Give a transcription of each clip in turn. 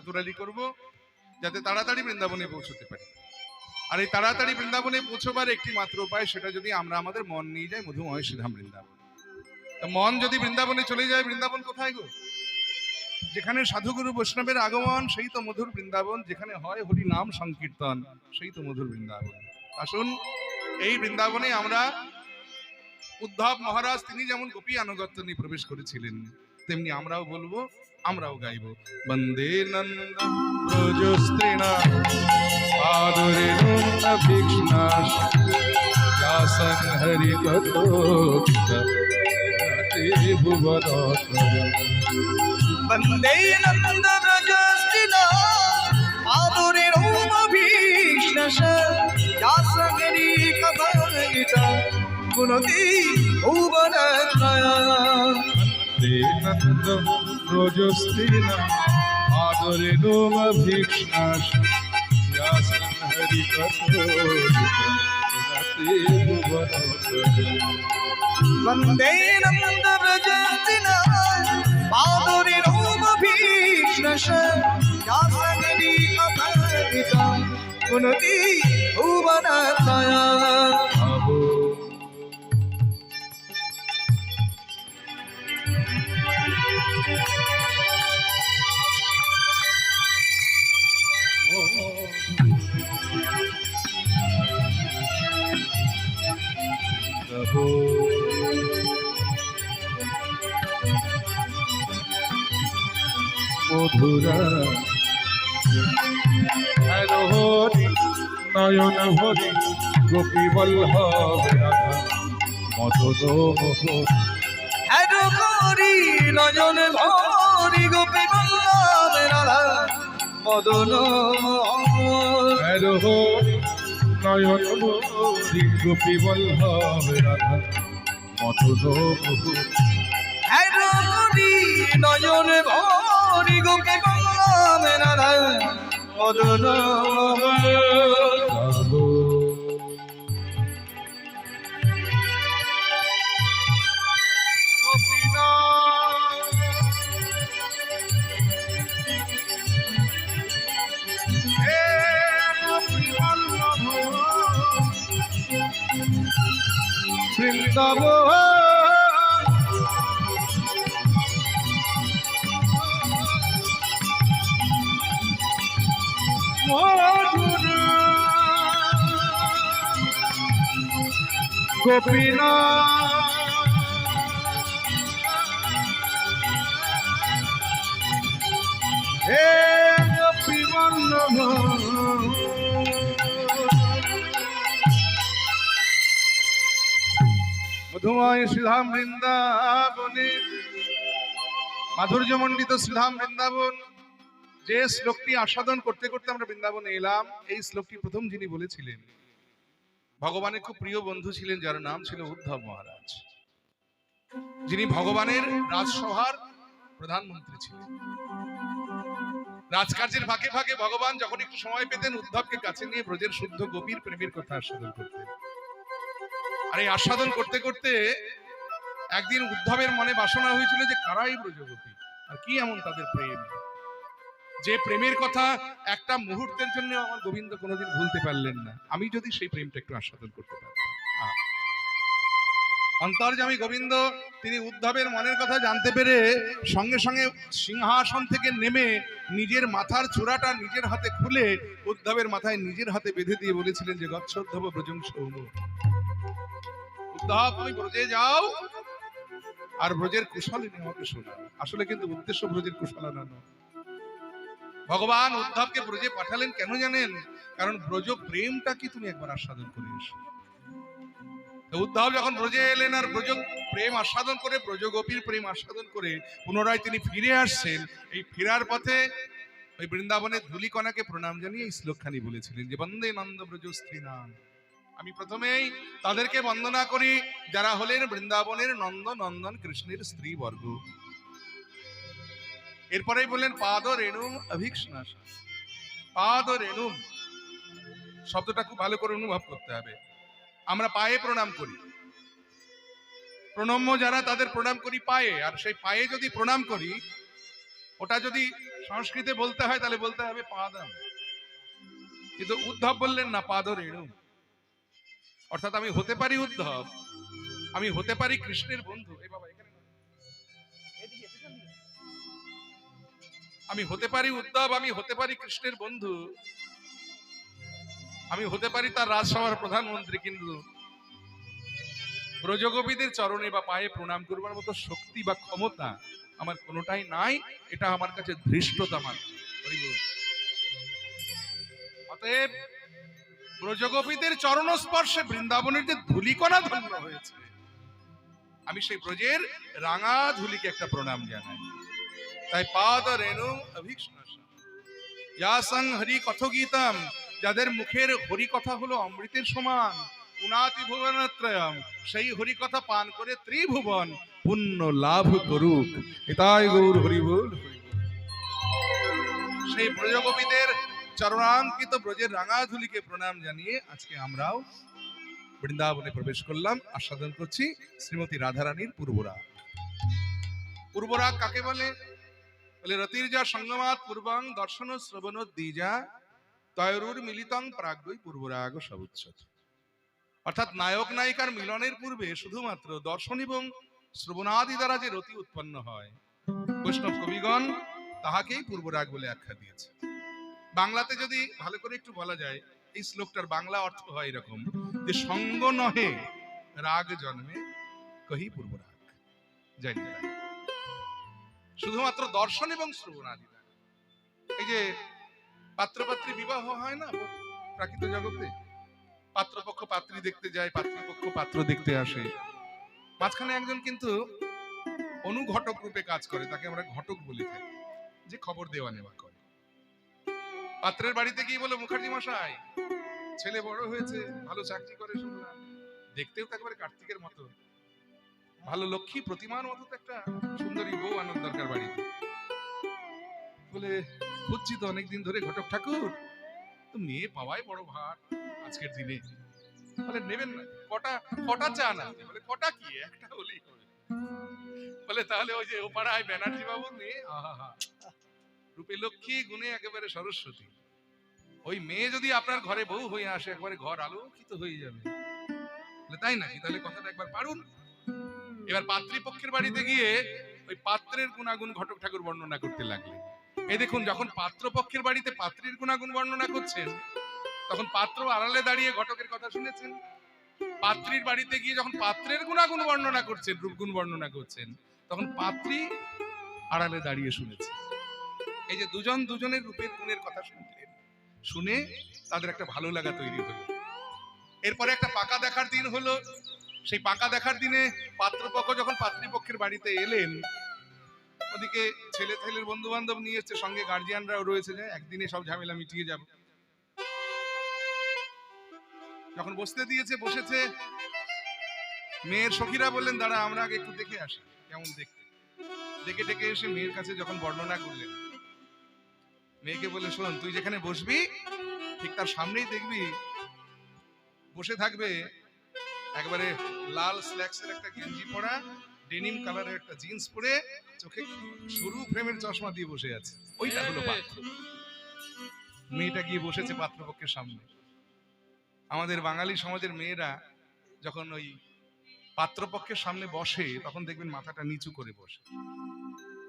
চতুরালি করব যাতে তাড়াতাড়ি বৃন্দাবনে পৌঁছতে পারি। আর এই তাড়াতাড়ি বৃন্দাবনে পৌঁছবার একটি মাত্র উপায়, সেটা যদি আমরা আমাদের মন নিয়ে যাই মধুময় শ্রীধাম বৃন্দাবন। তো মন যদি বৃন্দাবনে চলে যায়, বৃন্দাবন কোথায় গো? যেখানে সাধুগুরু বৈষ্ণবের আগমন সেই তো মধুর বৃন্দাবন, যেখানে হয় হরি নাম সংকীর্তন সেই তো মধুর বৃন্দাবন। আসুন এই বৃন্দাবনে আমরা, উদ্ধব মহারাজ তিনি যেমন গোপী আনুগত্য নিয়ে প্রবেশ করেছিলেন, তেমনি আমরাও বলবো, আমরাও গাইব বন্দে নন্দ ব্রজস্ত্রীণা আদরে ভিক্ষ্ণাস দাসং হরি কথোক্তা ভুবন। বন্দে নন্দ ব্রজস্ত্রীণা আদরে ভীষ্ণাস দাসং হরি কথোক্তা গুণতি ভুবনত্রয়া। বন্দে নন্দ ব্রজস্ত্রীণা আদরে ভিক্ষ্ণাস দাসং হরি কথোক্তা ভুবন। বন্দে নন্দ ব্রজস্ত্রীণা আদরে ভীষ্ণাস দাসং হরি কথোক্তা গুণতি ভুবনত্রয়া। মধুরা হরি নয়ন ভরি গোপী বল্লভ রাধা মদন মোহন। হ্যারো করি নয়ন ভরি গোপী বল্লভ রাধা মদন মোহন। হরি নয়ন ভরি গোপী বল্লভ রাধা মদন মোহন। হ্যারো করি নয়ন ভরি গোপী বল্লভ রাধা মদন মোহন। বৃন্দাবন গোপীনা হে গোপী বল্লভ। মধুময় শ্রীধাম বৃন্দাবনে, মাধুর্যমণ্ডিত শ্রীধাম বৃন্দাবন, যে শ্লোকটি আস্বাদন করতে করতে আমরা বৃন্দাবনে এলাম, এই শ্লোকটি প্রথম যিনি বলেছিলেন ভগবানের খুব প্রিয় বন্ধু ছিলেন, যার নাম ছিল উদ্ধব মহারাজ, যিনি ভগবানের রাজসভার প্রধানমন্ত্রী ছিলেন। রাজকার্যের ফাঁকে ফাঁকে ভগবান যখন একটু সময় পেতেন, উদ্ধবকে কাছে নিয়ে ব্রজের শুদ্ধ গোপীর প্রেমের কথা আস্বাদন করতেন। আর এই আস্বাদন করতে করতে একদিন উদ্ধবের মনে বাসনা হয়েছিল যে কারাই ব্রজগোপী, আর কি এমন তাদের প্রেম, যে প্রেমের কথা একটা মুহূর্তের জন্য আমার গোবিন্দ কোনোদিন ভুলতে পারলেন না। আমি যদি সেই প্রেমটা একটু আস্বাদন করতে পারতাম। অন্তর্যামী গোবিন্দ তিনি উদ্ধবের মনের কথা জানতে পেরে সঙ্গে সঙ্গে সিংহাসন থেকে নেমে নিজের মাথার চূড়াটা নিজের হাতে খুলে উদ্ধবের মাথায় নিজের হাতে বেঁধে দিয়ে বলেছিলেন যে গচ্ছোদ্ধব ব্রজং সৌম, উদ্ধব তুমি ব্রজে যাও আর ব্রজের কুশলিনী আমাকে শোনাও। আসলে কিন্তু উদ্দেশ্য ব্রজের কুশলানা নয়। ভগবান উদ্ধবকে ব্রজে পাঠালেন কেন জানেন? কারণ ব্রজ প্রেমটা কি তুমি একবার আস্বাদন করে এসো। উদ্ধব যখন ব্রজে এলেন আর ব্রজ প্রেম আস্বাদন করে, ব্রজ গোপীর প্রেম আস্বাদন করে পুনরায় তিনি ফিরে আসছেন, এই ফেরার পথে ওই বৃন্দাবনের ধূলিকণাকে প্রণাম জানিয়ে এই শ্লোকখানি বলেছিলেন যে বন্দে নন্দ ব্রজস্ত্রীণাম। আমি প্রথমেই তাদেরকে বন্দনা করি যারা হলেন বৃন্দাবনের নন্দ নন্দন কৃষ্ণের স্ত্রী বর্গ। এরপরেই বললেন পাদ রেণুম অভিক্ষ্ণাস। পাদ রেণুম শব্দটা খুব ভালো করে অনুভব করতে হবে। আমরা পায়ে প্রণাম করি, প্রণম্য যারা তাদের প্রণাম করি পায়ে, আর সেই পায়ে যদি প্রণাম করি ওটা যদি সংস্কৃতে বলতে হয় তাহলে বলতে হবে পাদম, কিন্তু উদ্ধব বললেন না, পাদ রেণু। অর্থাৎ আমি হতে পারি উদ্ধব, আমি হতে পারি কৃষ্ণের বন্ধু। এই বাবা এখানে নয়, এদিকে, পেছন দিকে। আমি হতে পারি উদ্ধব, আমি হতে পারি কৃষ্ণের বন্ধু, আমি হতে পারি তার রাজসভার প্রধানমন্ত্রী, কিন্তু ব্রজগোপীদের চরণে বা পায়ে প্রণাম করবার মতো শক্তি বা ক্ষমতা আমার কোনোটাই নাই। এটা আমার কাছে ধৃষ্টতা মাত্র। অতএব ব্রজগোপীদের চরণ স্পর্শে বৃন্দাবনের যে ধূলিকণা ধন্য হয়েছে, আমি সেই ব্রজের রাঙা ধূলিকে একটা প্রণাম জানাই। তাই পাদ রেণু অভিষ্ণাসা ইয়াসং হরি কথগীতম, যাদের মুখের হরি কথা হলো অমৃতের সমান, উনাতি ভুবনত্রয়ম, সেই হরি কথা পান করে ত্রিভুবন পুণ্য লাভ করুক। এটাই গৌর হরি বল। সেই ব্রজগোপীদের চরণাঙ্কিত ব্রজের রাঙাধুলিকে প্রণাম জানিয়ে আজকে আমরাও বৃন্দাবনে প্রবেশ করলাম, আস্বাদন করছি শ্রীমতী রাধারানীর পূর্বরাগ। পূর্বরাগ কাকে বলে? বলে রতির্যা সঙ্গমাত পূর্বং দর্শন শ্রবণ দ্বিজা তয়রুর মিলিতং প্রাগ্যই পূর্বরাগ সবুচ্চত। অর্থাৎ নায়ক নায়িকার মিলনের পূর্বে শুধুমাত্র দর্শন এবং শ্রবণাদি দ্বারা যে রতি উৎপন্ন হয়, বৈষ্ণব কবিগণ তাহাকেই পূর্বরাগ বলে আখ্যা দিয়েছে। বাংলাতে যদি ভালো করে একটু বলা যায়, এই শ্লোকটার বাংলা অর্থ হয় এরকম যে সঙ্গ নহে রাগ জন্মে কহি পূর্বরাগ। জানি না, শুধুমাত্র দর্শন এবং শ্রবণাদি। এই যে পাত্রপাত্রী বিবাহ হয় না প্রাকৃত জগতে, পাত্রপক্ষ পাত্রী দেখতে যায়, পাত্রপক্ষ পাত্র দেখতে আসে, মাঝখানে একজন কিন্তু অনুঘটক রূপে কাজ করে, তাকে আমরা ঘটক বলে থাকি, যে খবর দেওয়া নেওয়া করে। পাত্রের বাড়িতে গিয়ে বলে, মুখার্জি মশাই ছেলে বড় হয়েছে, ভালো চাকরি করে শুনলাম, দেখতেও তো একেবারে কার্তিকের মতো, ভালো লক্ষ্মী প্রতিমার মতো তো একটা সুন্দরী বউ আনার দরকার বাড়িতে। বলে, খুঁজছি তো অনেকদিন ধরে ঘটক ঠাকুর, তো মেয়ে পাওয়াই বড় ভার আজকের দিনে। বলে, নেবেন না? কটা চান আপনি? বলে, কটা কি, একটা হলেই হবে। বলে, তাহলে ওই যে ও পাড়ায় ব্যানার্জি বাবুর মেয়ে, আহা, রূপে লক্ষ্মী, গুণে একেবারে সরস্বতী, ওই মেয়ে যদি আপনার ঘরে বউ হয়ে আসে, একবারে ঘর আলোকিত হয়ে যাবে। বলে, তাই নাকি? তাহলে কথাটা একবার পারুন। এবার পাত্রীপক্ষের বাড়িতে গিয়ে ওই পাত্রের গুণাগুণ ঘটক ঠাকুর বর্ণনা করতে লাগলেন। এই দেখুন, যখন পাত্রপক্ষের বাড়িতে পাত্রীর গুণাগুণ বর্ণনা করছেন, তখন পাত্র আড়ালে দাঁড়িয়ে ঘটকের কথা শুনেছেন। পাত্রীর বাড়িতে গিয়ে যখন পাত্রের গুণাগুণ বর্ণনা করছেন, রূপগুণ বর্ণনা করছেন, তখন পাত্রী আড়ালে দাঁড়িয়ে শুনেছে। এই যে দুজন দুজনের রূপের গুণের কথা শুনলেন, শুনে তাদের একটা ভালো লাগা তৈরি হলো। এরপরে একটা পাকা দেখার দিন হলো। সেই পাকা দেখার দিনে পাত্রপক্ষ যখন পাত্রীপক্ষের বাড়িতে এলেন, ওদিকে ছেলে ছেলের বন্ধু বান্ধব নিয়ে এসছে, সঙ্গে গার্জিয়ানরাও রয়েছে, যে একদিনে সব ঝামেলা মিটিয়ে যাব। যখন বসতে দিয়েছে, বসেছে, মেয়ের সখীরা বললেন, দাঁড়া আমরা আগে একটু দেখে আসি কেমন দেখতে। দেখে ডেকে এসে মেয়ের কাছে যখন বর্ণনা করলেন, মেয়েকে বলে, শোন, তুই যেখানে বসবি ঠিক তার সামনেই দেখবি বসে থাকবে একবারে লাল স্ল্যাক্সের একটা গেঞ্জি পরা, ডেনিম কালারের একটা জিন্স পরে, চোখে সরু ফ্রেমের চশমা দিয়ে বসে আছে, ওইটা হলো পাত্র। মেয়েটা গিয়ে বসেছে পাত্রপক্ষের সামনে। আমাদের বাঙালি সমাজের মেয়েরা যখন ওই পাত্রপক্ষের সামনে বসে, তখন দেখবেন মাথাটা নিচু করে বসে,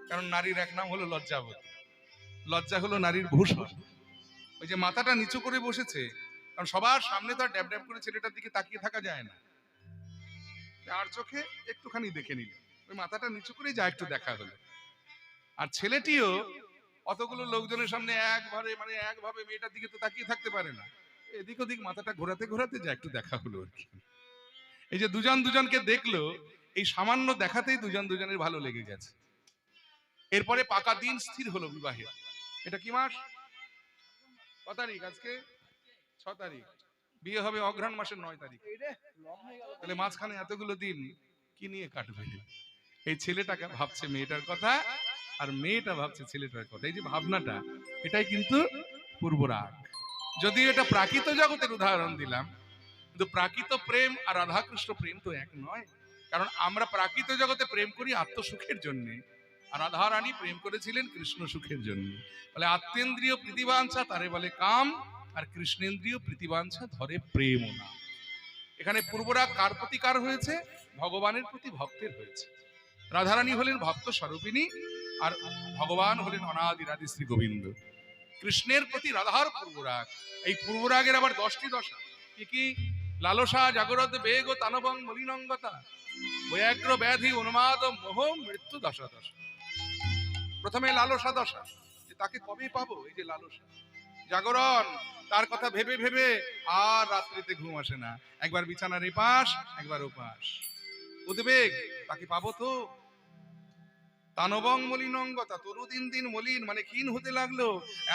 কারণ নারীর এক নাম হলো লজ্জাবতী, লজ্জা হলো নারীর ভূষণ। ওই যে মাথাটা নিচু করে বসেছে, কারণ সবার সামনে তো আর ড্যাব ড্যাব করে ছেলেটার দিকে তাকিয়ে থাকা যায় না, আর চোখে একটুখানি দেখে নিল, ওই মাথাটা নিচু করে যা একটু দেখা হলো। আর ছেলেটিও অতগুলো লোকজনের সামনে একভাবে মেয়েটার দিকে তো তাকিয়ে থাকতে পারে না, এদিক ওদিক মাথাটা ঘোরাতে ঘোরাতে যা একটু দেখা হলো আর কি। এই যে দুজন দুজনকে দেখলো, এই সামান্য দেখাতেই দুজন দুজনের ভালো লেগে গেছে। এরপরে পাকা দিন স্থির হলো বিবাহের। এটা কি মাস? ক তারিখ আজকে? 6 তারিখ। বিয়ে হবে অঘ্রাণ মাসের 9 তারিখ। তাহলে মাঝখানে এতগুলো দিন কি নিয়ে কাটবে? এই ছেলেটাকে ভাবছে মেয়েটার কথা, আর মেয়েটা ভাবছে ছেলেটার কথা। এই যে ভাবনাটা, এটাই কিন্তু পূর্বরাগ। যদিও এটা প্রাকৃত জগতের উদাহরণ দিলাম, কিন্তু প্রাকৃত প্রেম আর রাধাকৃষ্ণ প্রেম তো এক নয়। কারণ আমরা প্রাকৃত জগতে প্রেম করি আত্মসুখের জন্য, আর রাধা রানী প্রেম করেছিলেন কৃষ্ণ সুখের জন্য। বলে আত্মেন্দ্রিয় প্রীতিবাঞ্ছা তারে বলে কাম, আর কৃষ্ণেন্দ্রিয় প্রীতিবাঞ্ছা ধরে প্রেম না। এখানে পূর্বরাগ কার প্রতি কার হয়েছে? ভগবানের প্রতি ভক্তের হয়েছে। রাধারানী হলেন ভক্ত স্বরূপিণী, আর ভগবান হলেন অনাদিরাদি শ্রী গোবিন্দ। কৃষ্ণের প্রতি রাধার পূর্বরাগ। এই পূর্বরাগের আবার 10টি দশা। কি কি? লালসা, জাগরত, বেগ, তানবং, মলিনঙ্গতা, বৈয়াগ্র, ব্যাধি, উন্মাদ, মোহ, মৃত্যু দশা দশা। প্রথমে লালসা দশা, যে তাকে কবে পাবো, এই যে লালসা। জাগরণ, তার কথা ভেবে ভেবে আর রাত্রিতে ঘুম আসে না, একবার বিছানার এপাশ একবার ওপাশ। উদ্বেগ, তাকে পাবো তো। তানবং মলিনঙ্গতা, তরু দিন দিন মলিন, মানে ক্ষীণ হতে লাগলো।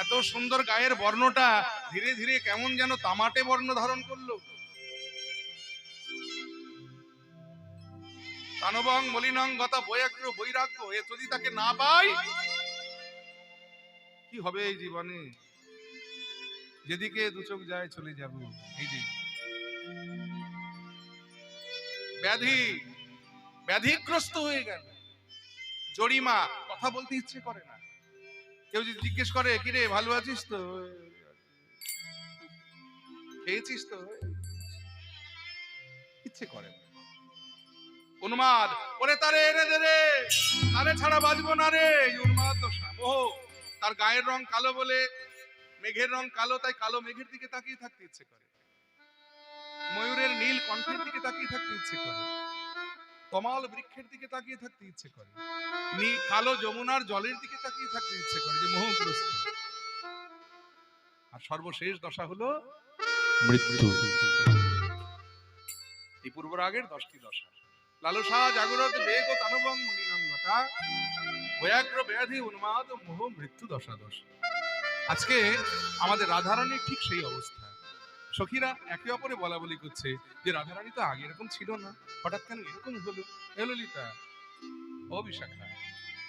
এত সুন্দর গায়ের বর্ণটা ধীরে ধীরে কেমন যেন তামাটে বর্ণ ধারণ করলো। তানবং মলিনঙ্গতা বৈরাগ্য, বৈরাগ্য, এ যদি তাকে না পাই কি হবে এই জীবনে? যেদিকে দু চোখ যায় চলে যাব। এই যে ব্যাধি, ব্যাধিগ্রস্ত হয়ে গেল। জরিমা, কথা বলতে ইচ্ছে করে না। কেউ যদি জিজ্ঞেস করে কিরে ভালো আছিস তো, খেয়েছিস তো, ইচ্ছে করে না। উন্মাদ, ওরে তারে এনে দে রে, তারে ছাড়া বাঁচবো না রে। উন্মাদ দশা, মোহ। তার গায়ের রং কালো বলে, মেঘের রং কালো, তাই কালো মেঘের দিকে তাকিয়ে থাকতে ইচ্ছে করে। ময়ূরের নীল কণ্ঠের দিকে তাকিয়ে থাকতে ইচ্ছে করে। কমাল বৃক্ষের দিকে তাকিয়ে থাকতে ইচ্ছে করে। কালো যমুনার জলের দিকে তাকিয়ে থাকতে ইচ্ছে করে, যে মোহগ্রস্ত। আর সর্বশেষ দশা হলো মৃত্যু। এই পূর্বরাগের 10টি দশা। লালসা, জাগরত, বেগ, তানবং, মলিনঙ্গতা, বৈরাগ্য, ব্যাধি, উন্মাদ, মোহ, মৃত্যু দশা দশা। আজকে আমাদের রাধারানীর ঠিক সেই অবস্থা। সখীরা একে অপরে বলা বলি করছে যে রাধারানী তো আগে এরকম ছিল না, হঠাৎ কেন এরকম হলো? এ ললিতা, ও বিশাখা,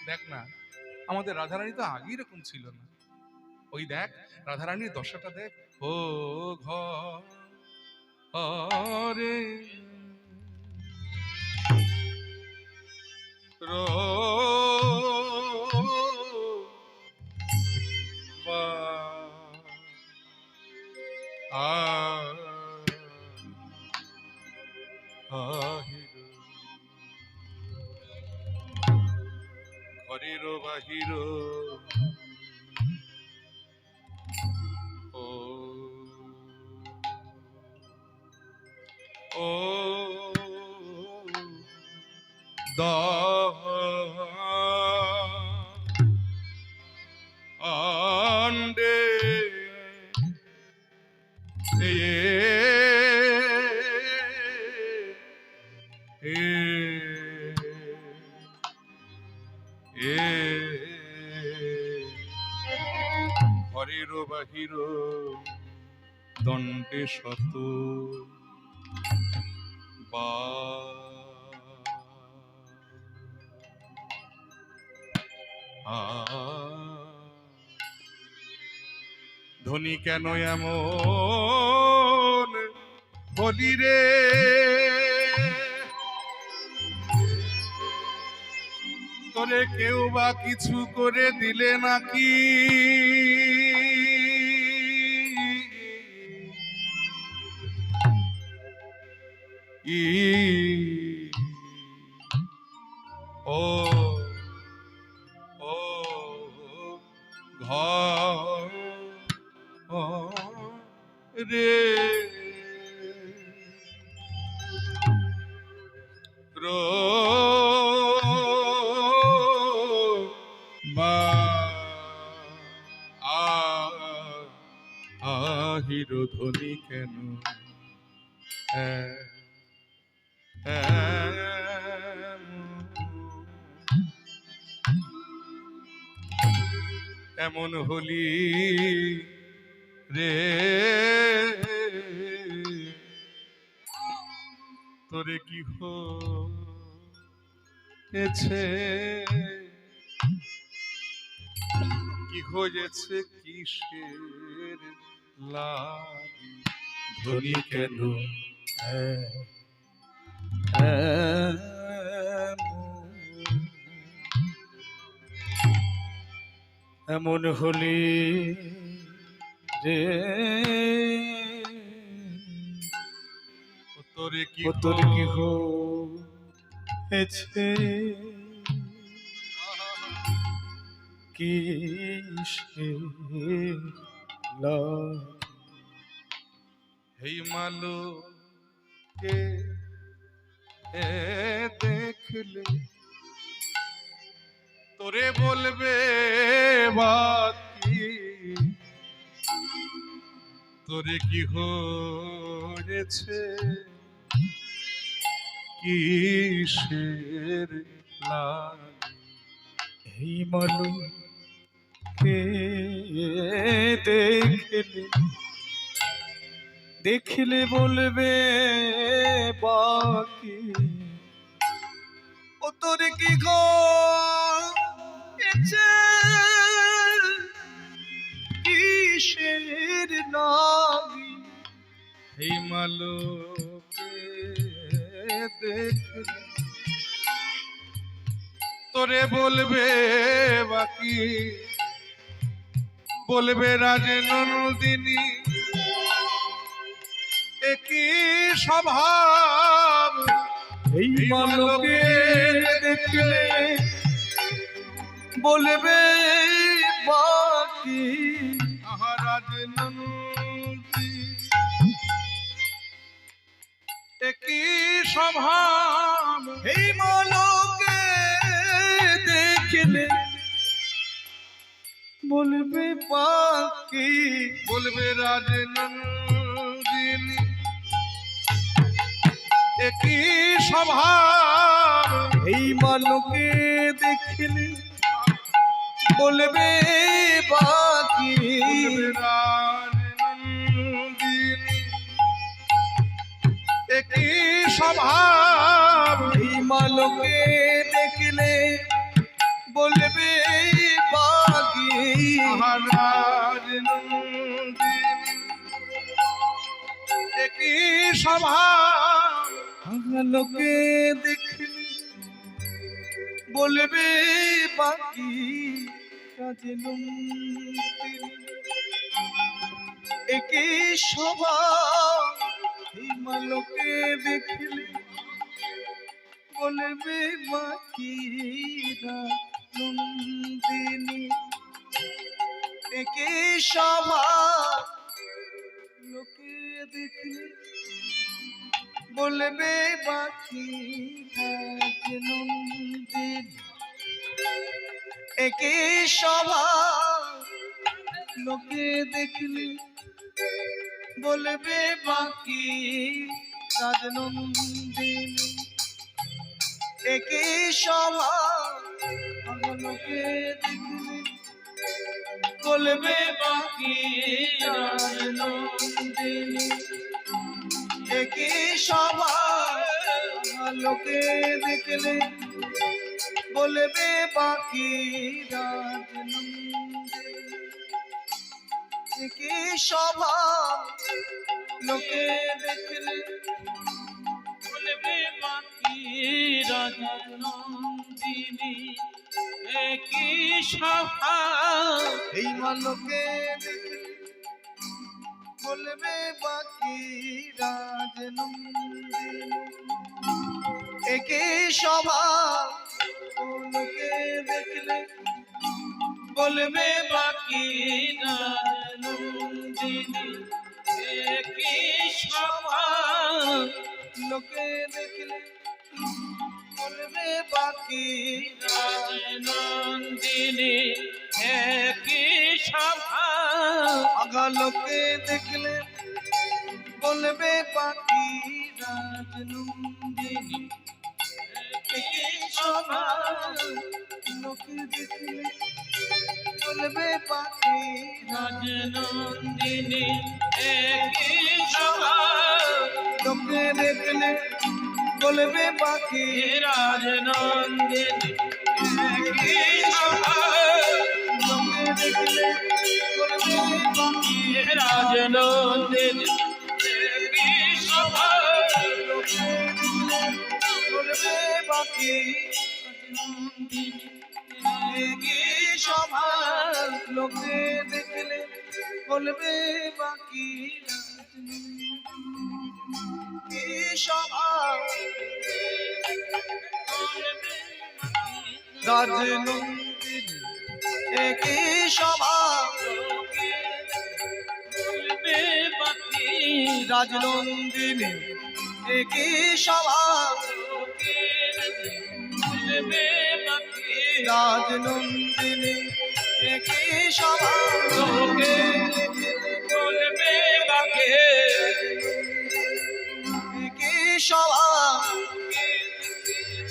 দেখ না, আমাদের রাধারানী তো আগে এরকম ছিল না। ওই দেখ রাধারানীর দশাটা দেখ। ও ঘরে ঘরের বাহির ও ও আন্ডে ঘরের বাহির দণ্ডে শত বা ধনী কেন এমন বলি রে, তোরে কেউ বা কিছু করে দিলে নাকি? ও ও রে আহির ধ্বনি কেন এমন হলি রে, তোরে কি হয়েছে, কি হয়েছে কিসের লাগি, ধ্বনি কেন এমন হলি রে তোরে কি তোর কি হয়েছে কি হেই মালো কে দেখলে তোরে বলবে বাকি তোরে কি হয়েছে কিসের লাগি এই মালু কে দেখলে দেখলে বলবে বাকি ও তোর কি হয়েছে কিসের লাগি এই মালো দেখলে তোরে বলবে বাকি বলবে রাজনন্দিনী একই স্বভাব এই মালকে দেখলে বলবে বাকি আহা রাজনন্দিনী একই স্বভাব এই মালকে দেখলে বলবে বাকি বলবে রাজনন্দিনী একই স্বভাব এই মালকে দেখলে বলবে বাকি বলবে রাজনন্দিনী একই স্বভাব এই মালকে দেখলে বলবে বাকি আহা রাজনন্দিনী একই স্বভাব লোকে দেখলে বলবে বাকি একই স্বভাব এই মালকে দেখলে বলবে বাকি নন্দিনী একই স্বভাব লোকে দেখলে বলবে বাকি নন্দিনী একই স্বভাব লোকে দেখলে বলবে বাকি রাজনন্দিনী একই স্বভাব লোকে দেখলে বলবে বাকি রাজনন্দিনী একই স্বভাব লোকে দেখলে বলবে বাকি রাজনন্দিনী একই স্বভাব লোকে দেখলে বলবে বাকি রাজনন্দিনী একই স্বভাব এই মালকে দেখলে বলবে বাকি রাজনন্দিনী একই স্বভাব লোকে দেখলে বলবে বাকি রাজনন্দিনী একই স্বভাব লোকে দেখলে বলবে বাকি রাজনন্দিনী একই স্বভাব আগা লোকে দেখলে বলবে বাকি রাজনন্দিনী একই স্বভাব লোকে দেখলে বলবে বাকি রাজনন্দিনী একই স্বভাব লোকে দেখলে বলবে বাকি রাজনন্দিনী একই স্বভাব লোকে দেখলে বলবে বাকি রাজনন্দিনী একই স্বভাব লোকে দেখলে বলবে বাকি রাজনন্দিনী একই স্বভাব লোকে দেখলে বলবে বাকি কি স্বভাব রাজনন্দিনী একই স্বভাব রাজনন্দিনী একই স্বভাব রাজনন্দিনী একই স্বভাব লোকে বলবে বাকি একই স্বভাব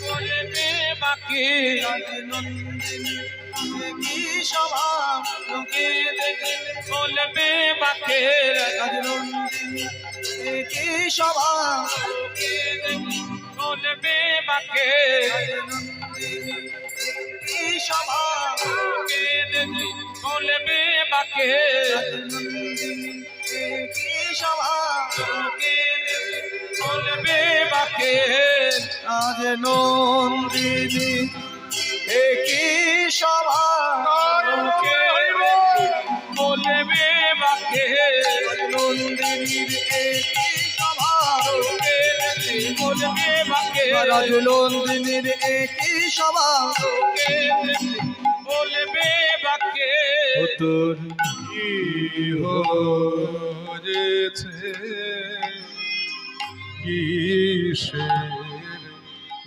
বলবে বাকি রাজনন্দিনী একই স্বভাব লোকে বলবে বাকি রাজনন্দিনী একই স্বভাব বলবে বাকি রাজনন্দিনী একই স্বভাব বলবে বাকি রাজনন্দিনী একই স্বভাব বলবে বাকি রাজনন্দিনী একই স্বভাব বলবে বাকি রাজনন্দিনীর একই স্বভাব বলবে বাকি রাজনন্দিনীর একই স্বভাব বলবে বাকি তোর কি হয়েছে কিসের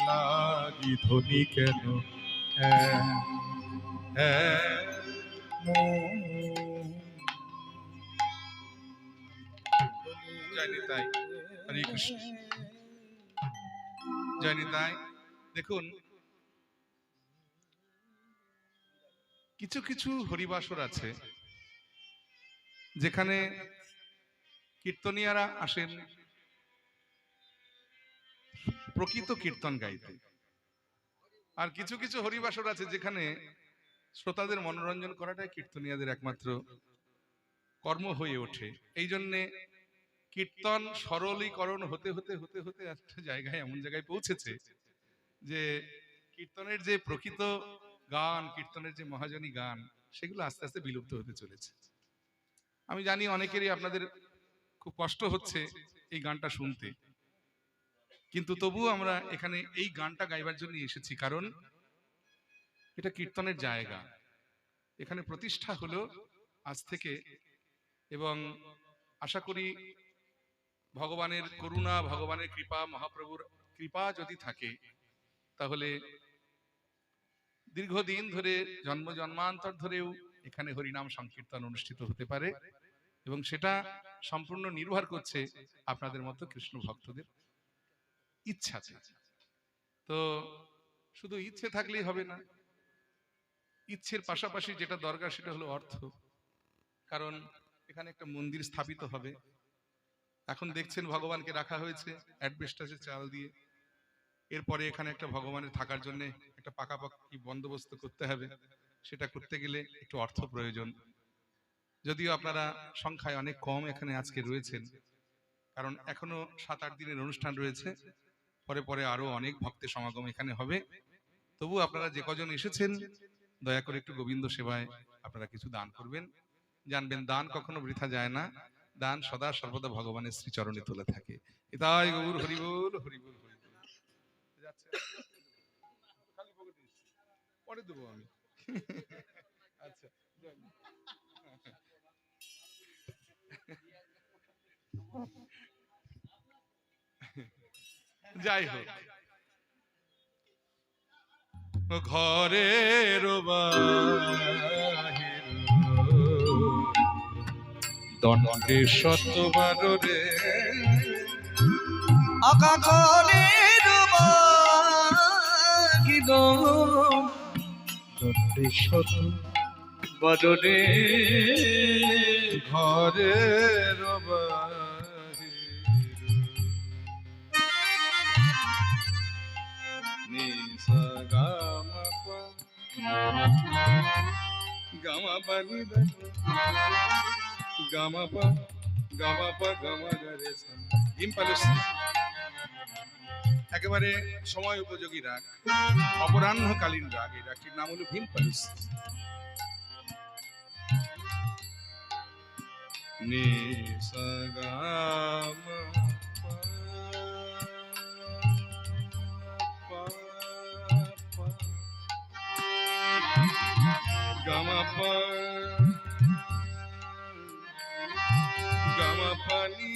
লাগি ধ্বনি কেন জানি তাই হরে কৃষ্ণ জানি তাই। দেখুন, কিছু কিছু হরিবাসর আছে যেখানে কীর্তনিয়ারা আসেন প্রকৃত কীর্তন গাইতে, আর কিছু কিছু হরিবাসর আছে যেখানে শ্রোতাদের মনোরঞ্জন করাটাই কীর্তনিয়াদের একমাত্র কর্ম হয়ে ওঠে। এই জন্যে কীর্তন সরলীকরণ হতে হতে হতে হতে একটা জায়গায় এমন জায়গায় পৌঁছেছে যে কীর্তনের যে প্রকৃত গান, কীর্তনের যে মহাজনী গান, সেগুলো আস্তে আস্তে বিলুপ্ত হতে চলেছে। আমি জানি অনেকেরই আপনাদের খুব কষ্ট হচ্ছে এই গানটা শুনতে, কিন্তু তবুও আমরা এখানে এই গানটা গাইবার জন্য এসেছি, কারণ এটা কীর্তনের জায়গা। এখানে প্রতিষ্ঠা হলো আজ থেকে, এবং আশা করি ভগবানের করুণা, ভগবানের কৃপা, মহাপ্রভুর কৃপা যদি থাকে তাহলে দীর্ঘদিন ধরে জন্ম জন্মান্তর ধরেও এখানে হরিনাম সংকীর্তন অনুষ্ঠিত হতে পারে, এবং সেটা সম্পূর্ণ নির্ভর করছে আপনাদের মতো কৃষ্ণ ভক্তদের ইচ্ছাতে। তো শুধু ইচ্ছে থাকলেই হবে না, ইচ্ছের পাশাপাশি যেটা দরকার সেটা হলো অর্থ। কারণ এখানে একটা মন্দির স্থাপিত হবে। এখন দেখছেন ভগবানকে রাখা হয়েছে অ্যাডভেস্টাসের চাল দিয়ে। এরপরে এখানে একটা ভগবানের থাকার জন্য একটা পাকাপাকি বন্দোবস্ত করতে হবে। সেটা করতে গেলে একটু অর্থ প্রয়োজন। যদিও আপনারা সংখ্যায় অনেক কম এখানে আজকে রয়েছেন, কারণ এখনো 7-8 দিনের অনুষ্ঠান রয়েছে, পরে পরে আরো অনেক ভক্তের সমাগম এখানে হবে। তবু আপনারা যে কজন এসেছেন দয়া করে একটু গোবিন্দ সেবায় আপনারা কিছু দান করবেন। জানবেন দান কখনো বৃথা যায় না, দান সদা সর্বদা ভগবানের শ্রীচরণে তুলে থাকে। এটাই গৌর হরিবোল হরিবোল হরিবোল। যাচ্ছে খালি পকেটে পরে দেবো আমি। আচ্ছা যাই হোক, ঘরের বাহির দণ্ডে শতবার রে আকা ঘরের বাহির দণ্ডে শতবার রে ঘরের বাহির নিসা গামা পা গামা পানি গামা পা গামা পা গামা গারে সা। একেবারে সময় উপযোগী রাগ, অপরাহ্নকালীন রাগ। এই রাগটির নাম হলো ভীম পালুস। নি সা গা মা পা পা পা গা মা পা গা মা পা নি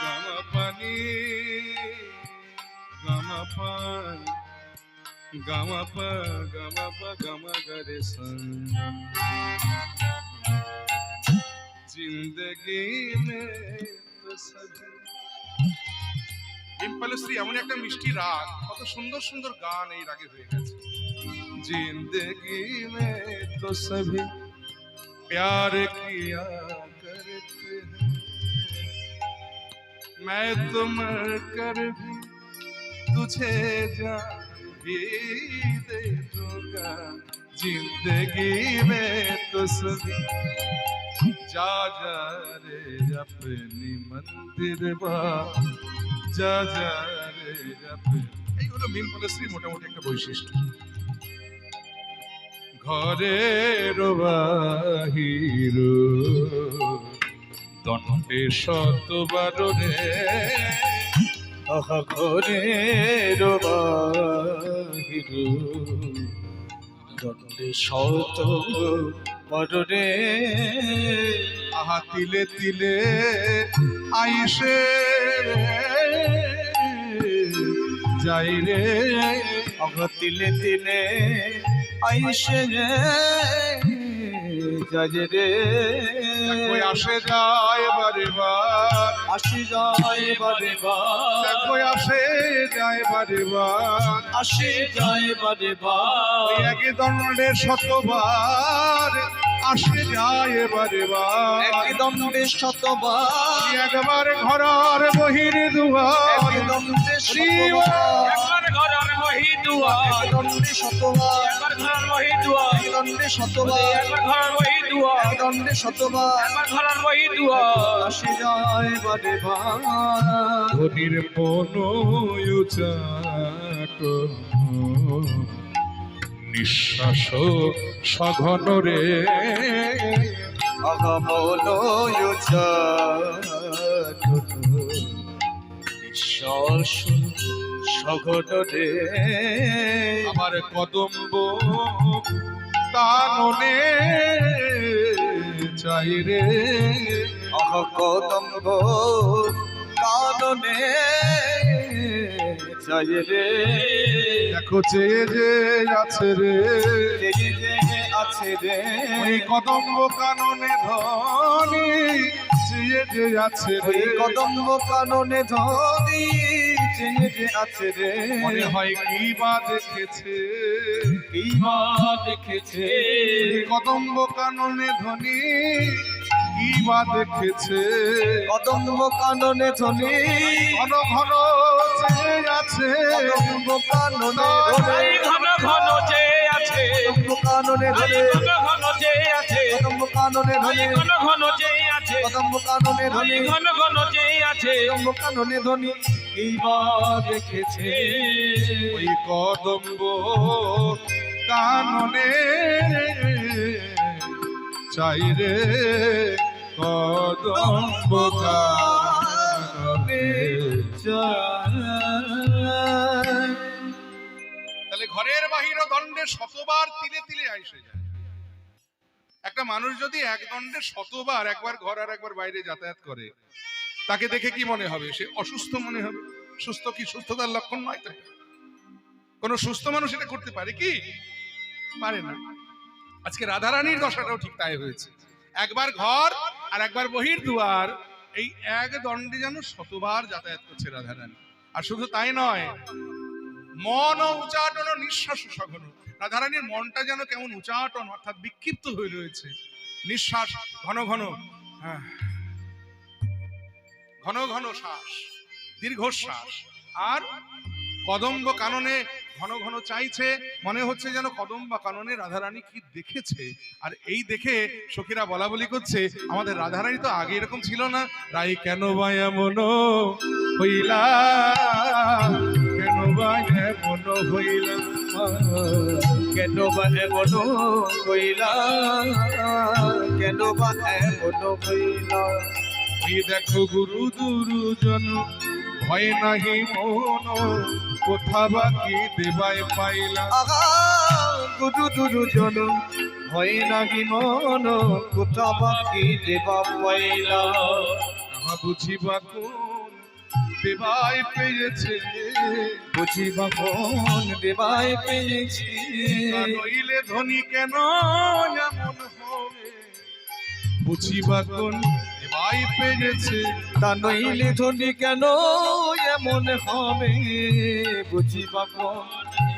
গা মা পা নি গা মা পা gama pa gama gare san जिंदगी में तो सभी ডিম্পলশ্রী এমন একটা মিষ্টি রাগ, কত সুন্দর সুন্দর গান এই রাগে হয়ে গেছে। जिंदगी में तो सभी प्यार किया करते हैं, मैं तो मर कर भी तुझे जान भी दे दूंगा। जिंदगी में तो सभी जा जा रे अपनी मंदिर बा जा जा রে এই হলো ডিম্পলশ্রীর মোটামুটি একটা বৈশিষ্ট্য। ঘরের বাহির দণ্ডে শতবার রে আহা ঘরের বাহির দণ্ডে শত রে আহা তিলে তিলে আইসে যাই রে আহা তিলে তিলে আইসে যাই রে কই আসে যায় বারে বার আসি যায় বারে বার কই আসে যায় বারে বার আসি যায় বারে বার এক দণ্ডে শতবার আসে যায় বারে বার এক দণ্ডে শতবার একবার ঘরার বহির দুয়ার এক দণ্ডে শতবার একবার ঘরের মহি দুয়ার এক দণ্ডে শতবার একবার ঘরের মহি দুয়ার এক দণ্ডে শতবার একবার ঘরের মহি দুয়ার এক দণ্ডে শতবার একবার ঘরের মহি দুয়ার আসি যায় বারে বার ধনির পনুচাট নিঃশ্বাস সঘন রে আগা বলো নিঃশ্বাস সঘন রে আমার কদম্ব কাননে চাই রে আগা কদম্ব কাননে চাই রে দেখো চেয়ে যে আছে রে জেগে যে আছে রে ওই কদম্ব কাননে ধনি চেয়ে যে আছে ওই রে কদম্ব কাননে ধনি চেয়ে যে আছে রে মনে হয় কি বা দেখেছে কি মা দেখেছে ওই কদম্ব কাননে ধনি কি বা দেখেছে কদম্ব কাননে ধনি ঘন ঘন চেয়ে আছে কদম্ব কাননে ধনি ঘন ঘন যে আছে কদম্ব কাননে ধনি ঘন ঘন যে আছে কদম্ব কাননে ধনি ঘন ঘন যে আছে কদম্ব কাননে ধনি ঘন ঘন যে আছে কদম্ব কাননে ধনি কি বা দেখেছে ওই কদম্ব কাননে চাই রে কদম্ব কাননে তাহলে ঘরের বাহির দণ্ডে শতবার তিলে তিলে আইসে যায়। একটা মানুষ যদি এক দণ্ডে শতবার একবার ঘর আর একবার বাইরে যাতায়াত করে, তাকে দেখে কি মনে হবে? সে অসুস্থ মনে হবে। সুস্থ কি সুস্থতার লক্ষণ নয় তো? কোন সুস্থ মানুষ এটা করতে পারে কি? পারে না। আজকে রাধারানীর দশাটাও ঠিক তাই হয়েছে। একবার ঘর আর একবার বহির দুয়ার, এই এক দণ্ডে যেন শতবার যাতায়াত করছে রাধারানী। আর শুধু তাই নয়, মন উচাটন ও নিঃশ্বাস সঘন। রাধারানীর মনটা যেন কেমন উচাটন অর্থাৎ বিক্ষিপ্ত হয়ে রয়েছে। নিঃশ্বাস ঘন ঘন, ঘন ঘন শ্বাস, দীর্ঘশ্বাস। আর কদম্ব কাননে ঘন ঘন চাইছে, মনে হচ্ছে যেন কদম্ব কাননে রাধারানী কি দেখেছে। আর এই দেখে সখীরা বলা বলি করছে, আমাদের রাধারানী তো আগে এরকম ছিল না। রাই কেন বা এমন হইলা, কেন বা এমন হইলা, কেন বা এমন কইলা, কেন বা এমন হইল ওই দেখো গুরু দুরুজন ভয় নাহি মন কোথা বাকি দেবায় পাইলা আগা গুরু দুরুজন হয় নাহি মন কোথা বাকি দেবা পাইলা আহা বুঝিবা কোন দেবায় পেয়েছে বুঝিবা কোন দেবায় পেয়েছি তা নইলে ধনী কেন এমন হবে বুঝিবা কোন দেবায় পেয়েছে তা নইলে ধনী কেন এমন হবে বুঝিবা কোন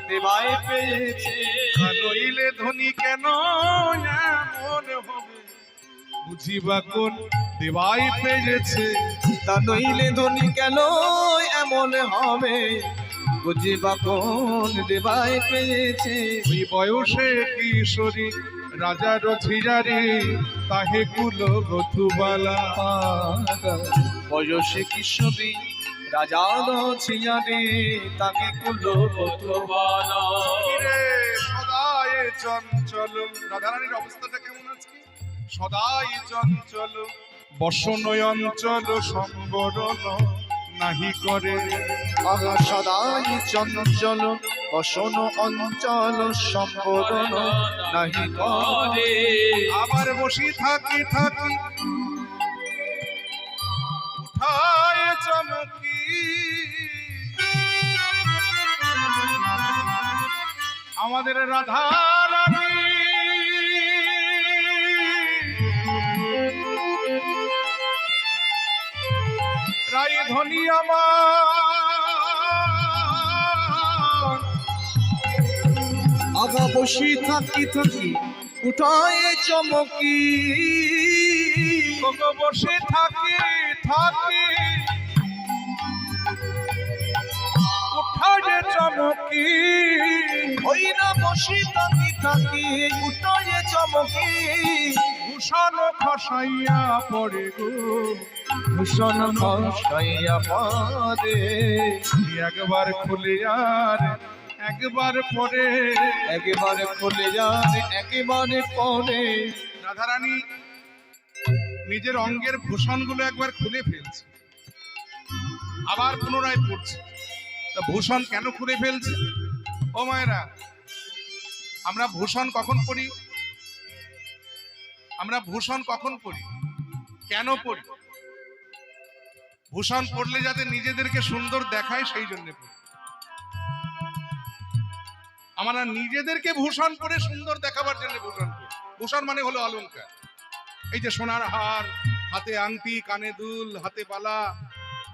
দেবায় পেয়েছে তা নইলে ধনী কেন এমন হবে বুঝিবা কোন দেবায় পেয়েছে তা নইলে ধনী কেন এমন হবে বুঝিবা কোন দেবায় পেয়েছে ওই বয়সে কিশোরী রাজার ঝিরারে তাহে কুল গথুবালা বয়সে কিশোরী রাজার ছিয়ারে তাকে কুলো বলা রে সদাই চঞ্চল রাধারানীর অবস্থাটা কেমন আছে সদাই চঞ্চল বসন অঞ্চল সম্বরণ নাহি করে আগা সদাই চঞ্চল বসন অঞ্চল সম্বরণ নাহি করে আবার বসি থাকি থাকি উঠায় চমকি আমাদের রাধা রানী রাই ধনী আমার আগা বসি থাকি থাকি উঠায় চমকি তোকে বসে থাকি থাকি উঠায় চমকি ওই না বসি থাকি থাকি উঠায় চমকি ভূষণ খসাইয়া পড়ে গো ভূষণ খসাইয়া পারে একবার খুলে আর একবার পরে একেবারে খুলে যায় একেবারে পরে রাধারানী নিজের অঙ্গের ভূষণগুলো একবার খুলে ফেলছে আবার পুনরায় পড়ছে তা ভূষণ কেন খুলে ফেলছে ও মায়েরা আমরা ভূষণ কখন পড়ি আমরা ভূষণ কখন পড়ি কেন পড়ি ভূষণ পড়লে যাতে নিজেদেরকে সুন্দর দেখায় সেই জন্য পড়ি আমরা নিজেদেরকে ভূষণ পরে সুন্দর দেখাবার জন্য ভূষণ পড়ি ভূষণ মানে হলো অলংকার এই যে সোনার হার হাতে আংটি কানে দুল হাতে বালা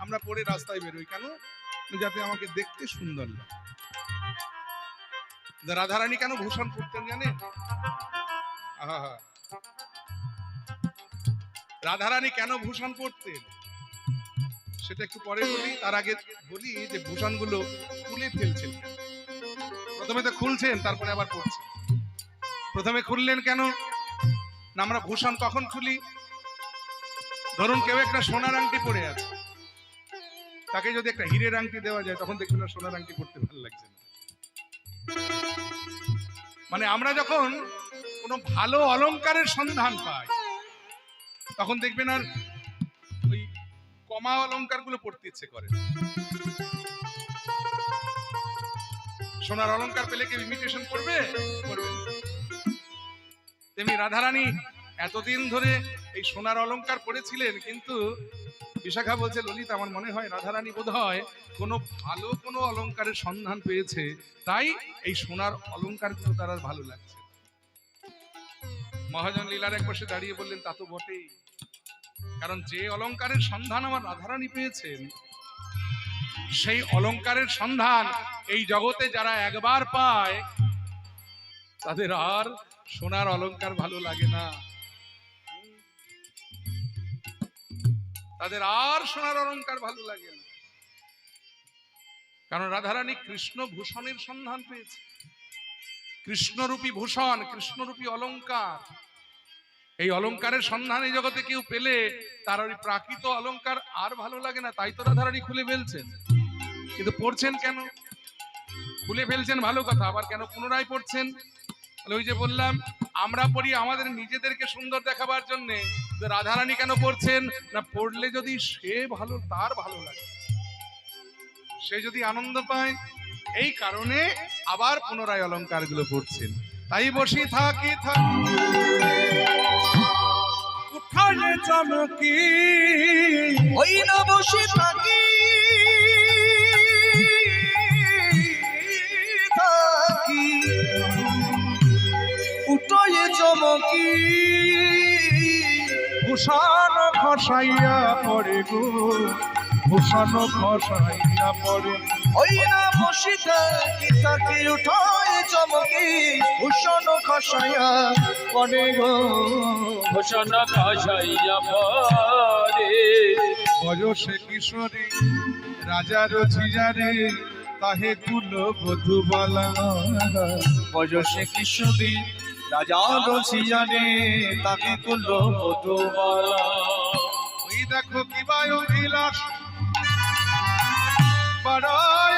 আমরা পরে রাস্তায় বেরোই কেন যাতে আমাকে দেখতে সুন্দর লাগে রাধারানী কেন ভূষণ পড়তেন জানেন আহা রাধারানী কেন ভূষণ পড়তেন সেটা একটু পরে বলি তার আগে বলি যে ভূষণগুলো খুলে ফেলছেন কেন প্রথমে তো খুলছেন তারপরে আবার পড়ছেন প্রথমে খুললেন কেন না আমরা ভূষণ কখন খুলি ধরুন কেউ একটা সোনার আংটি পরে আছে তাকে যদি একটা হীরের আংটি দেওয়া যায় তখন দেখবেন না সোনার আংটি পড়তে ভালো লাগছে না মানে আমরা যখন কোনো ভালো অলংকারের সন্ধান পাই তখন দেখবেন আর ওই কমা অলংকার গুলো পড়তে ইচ্ছে করে সোনার অলংকার পেলে কেউ ইমিটেশন করবে করবে না। তেমনি রাধারানী এতদিন ধরে এই সোনার অলংকার পড়েছিলেন কিন্তু বিশাখা বলছে ললিত আমার মনে হয় রাধারানী বোধহয় কোনো ভালো কোনো অলংকারের সন্ধান পেয়েছে তাই এই সোনার অলংকারগুলো তার আর ভালো লাগছে মহাজন লীলার এক পাশে দাঁড়িয়ে বললেন তা তো বটেই কারণ যে অলংকারের সন্ধান আমার রাধারানী পেয়েছেন সেই অলংকারের সন্ধান এই জগতে যারা একবার পায় তাদের আর সোনার অলংকার ভালো লাগে না তাদের আর সোনার অলংকার ভালো লাগে না কারণ রাধারানী কৃষ্ণ ভূষণের সন্ধান পেয়েছে কৃষ্ণরূপী ভূষণ কৃষ্ণরূপী অলংকার এই অলংকারের সন্ধান এই জগতে কেউ পেলে তার ওই প্রাকৃত অলংকার আর ভালো লাগে না তাই তো রাধারানী খুলে ফেলছেন কিন্তু পড়ছেন কেন খুলে ফেলছেন ভালো কথা আবার কেন পুনরায় পড়ছেন ওই যে বললাম আমরা পড়ি আমাদের নিজেদেরকে সুন্দর দেখাবার জন্য। রাধারানী কেন পড়ছেন না, পড়লে যদি সে ভালো, তার ভালো লাগে, সে যদি আনন্দ পায়, এই কারণে আবার পুনরায় অলংকারগুলো পড়ছেন। তাই বসি থাকি উঠালে চমকি, ওই না বসে থাকি থাকি উঠয়ে চমকি, ভূষণ খসাইয়া পড়ে গো, ভূষণ খসাইয়া পড়ে। ওই না বসে থাকি থাকি উঠয়ে চমকি, ভূষণ খসাইয়া পড়ে গো, ভূষণ খসাইয়া পড়ে। বয়সে কিশোরী রাজার ঝিয়ারে, তাহে কুল বধু বলা। বয়সে কিশোরী রাজার ঝিয়ারে, তাকে কুল বধূ বলা। ওই দেখো কি বায়ু বিলাস বাড়ায়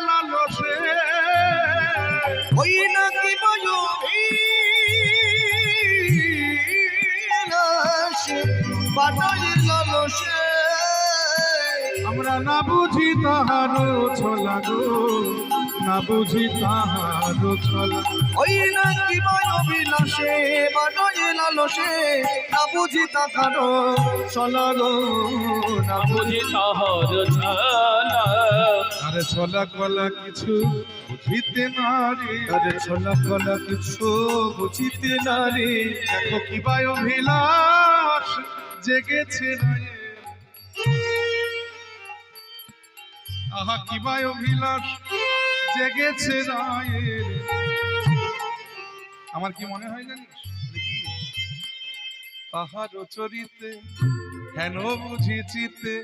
লালসে, ওই নাকি বায়ু বাটাই লালসে, আমরা না বুঝি তাহারো ছলা গো, না বুঝি তাহারো ছলা। ওই নাকি বায়ু বিলাসে বাটাই লালসে, না বুঝি তাকারো চলারো, না বুঝি তাহার ছালা। আরে ছলা কলা কিছু বুঝিতে নারী, আরে ছোলা কলা কিছু বুঝিতে নারী। দেখো কি বায়ু বিলাস জেগেছে রায়ে, আহা কি বায়ু বিলাস জেগেছে রায়ে। আমার কি মনে হয় জানিস, দেখি তাহার চরিতে হেন বুঝিছিতে,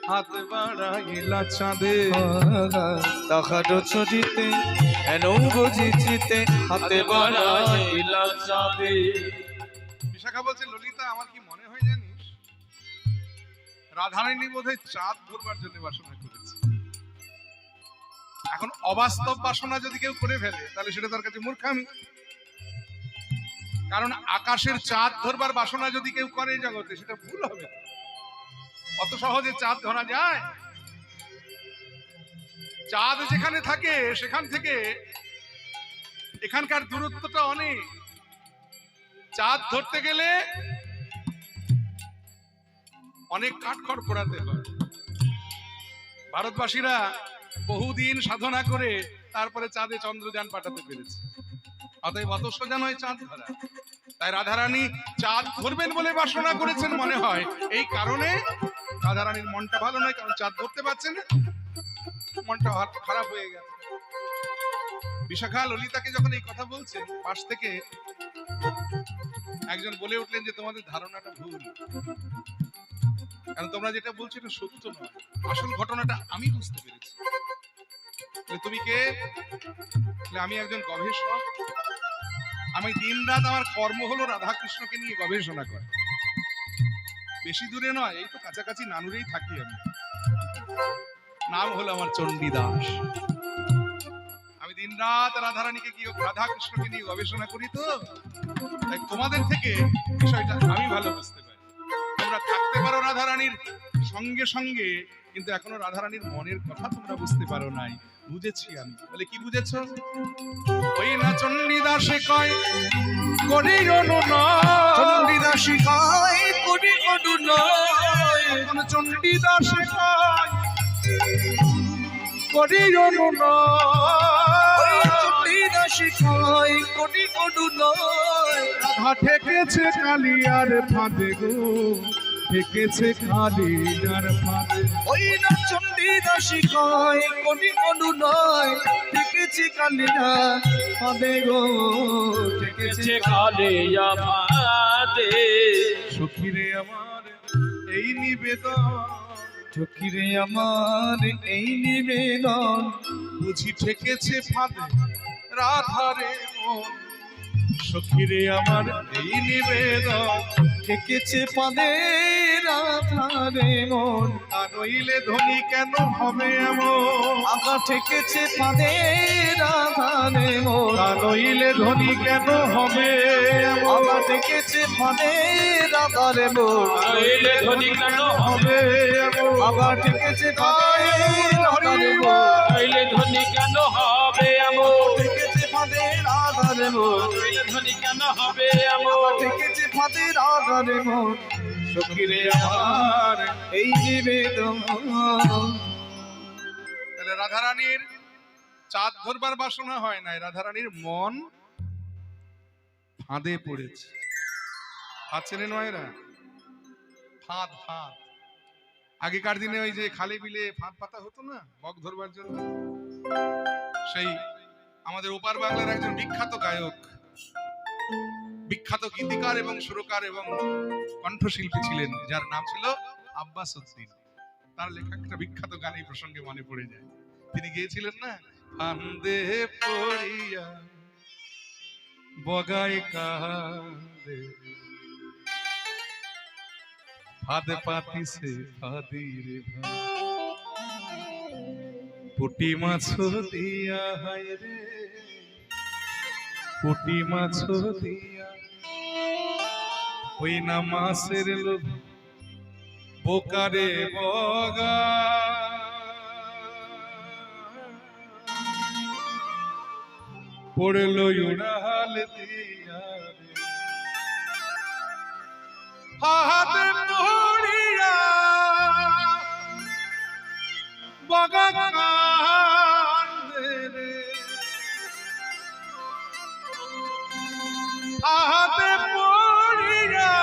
হাত বাড়াইলা চাঁদে। তাহার ছড়িতে হেন বুঝিছিতে, হাতে বাড়াইলা চাঁদে। বিশাখা বলছে, ললিতা আমার কি মনে হয় জানিস, রাধারানী বোধহয় চাঁদ ধরবার জন্য বাসনা করেছে। এখন অবাস্তব বাসনা যদি কেউ করে ফেলে, তাহলে সেটা তার কাছে মূর্খামি। কারণ আকাশের চাঁদ ধরবার বাসনা যদি কেউ করে জগতে, সেটা ভুল হবে। অত সহজে চাঁদ ধরা যায়? চাঁদ যেখানে থাকে সেখান থেকে এখানকার দূরত্বটা অনেক। চাঁদ ধরতে গেলে অনেক কাঠখড় পোড়াতে হয়। ভারতবাসীরা বহুদিন সাধনা করে তারপরে চাঁদে চন্দ্রযান পাঠাতে পেরেছে। অতএব অত সোজা নয় চাঁদ ধরা। তাই রাধারানী চাঁদ ধরবেন বলে বাসনা করেছেন মনে হয়। এই কারণে রাধারানীর মনটা ভালো নয়, কারণ চাঁদ ধরতে পারছেন না, মনটা খারাপ হয়ে গেছে। বিশাখা ললিতাকে যখন এই কথা বলছেন, পাশ থেকে একজন বলে উঠলেন যে তোমাদের ধারণাটা ভুল, কারণ তোমরা যেটা বলছো এটা সত্য নয়। আসল ঘটনাটা আমি বুঝতে পেরেছি। তুমি কে? আমি একজন গবেষক। আমি দিনরাত আমার কর্ম হলো রাধাকৃষ্ণকে নিয়ে গবেষণা করা। বেশি দূরে নয়, এই তো কাছাকাছি নানুরেই থাকি আমি। নাম হলো আমার চণ্ডীদাস। আমি দিনরাত রাধারানীকে কি রাধাকৃষ্ণকে নিয়ে গবেষণা করি, তো তাই তোমাদের থেকে বিষয়টা আমি ভালো বুঝতে পারি। তোমরা থাকতে পারো রাধারানীর সঙ্গে সঙ্গে, কিন্তু এখনো রাধারানীর মনের কথা তোমরা বুঝতে পারো নাই। বুঝেছি আমি। বলে কি বুঝেছো? ওই না চণ্ডীদাসে কয় করি অনুনয়, চণ্ডীদাসী কয় করি অনুনয়, চণ্ডীদাসে কয় করি অনুনয়, চণ্ডীদাসী কয় করি অনুনয়। রাধা ঠেকেছে কালিয়ার ফাঁদে গো, ঠেকেছে কালিয়ার ফাঁদে। ওই না চণ্ডীদাসী কয় করি অনুনয়, ঠেকেছে কালিয়া ফাঁদে গো, ঠেকেছে কালিয়া ফাঁদে। সখীরে আমার এই নিবেদন, সখীরে আমার এই নিবেদন, বুঝি ঠেকেছে ফাঁদে রাধারে মন। সখীরে আমার এই নিবেদন, ঠেকেছে পাদে রাধারে মন তা নইলে ধনী কেন হবে এমন? আঁকা ঠেকেছে পাদে রাধারে মন তা নইলে ধনী কেন হবে এমন? আঁকা ঠেকেছে পাদে রাধারে মন নইলে ধনী কেন হবে এমন? আঁকা ঠেকেছে পাদে রাধারে মন নইলে ধনী কেন হবে এমন? ঠেকেছে পাদে রাধারে মন নইলে ধনী কেন হবে এমন? ঠেকেছে পাদে রাধারে মন সখীরে আমার এই নিবেদন তাহলে রাধারানীর চাঁদ ধরবার বাসনা হয় নাই, রাধারানীর মন ফাঁদে পড়েছে। ফাঁদ চেনে নয়রা? ফাঁদ ফাঁদ। আগেকার দিনে ওই যে খালে বিলে ফাঁদ পাতা হতো না বক ধরবার জন্য, সেই আমাদের ওপার বাংলার একজন বিখ্যাত গায়ক, বিখ্যাত গীতিকার এবং সুরকার এবং কণ্ঠশিল্পী ছিলেন, যার নাম ছিল আব্বাস উদ্দিন। তার লেখা একটা বিখ্যাত গান এই প্রসঙ্গে মনে পড়ে যায়। তিনি গিয়েছিলেন না, ফান্দে পড়িয়া বগাই কাঁদে, ফাঁদ পাতিছে ফাঁদির ভাই, পুটি মাছ দিয়া হায় রে, পুটি মাছ দিয়া ওই না মাছের লোভ বোকারে বগা, পড়লো উড়াল দিয়া রে, হাতে পড়িয়া বগা কান্দে রে, হাতে পড়িয়া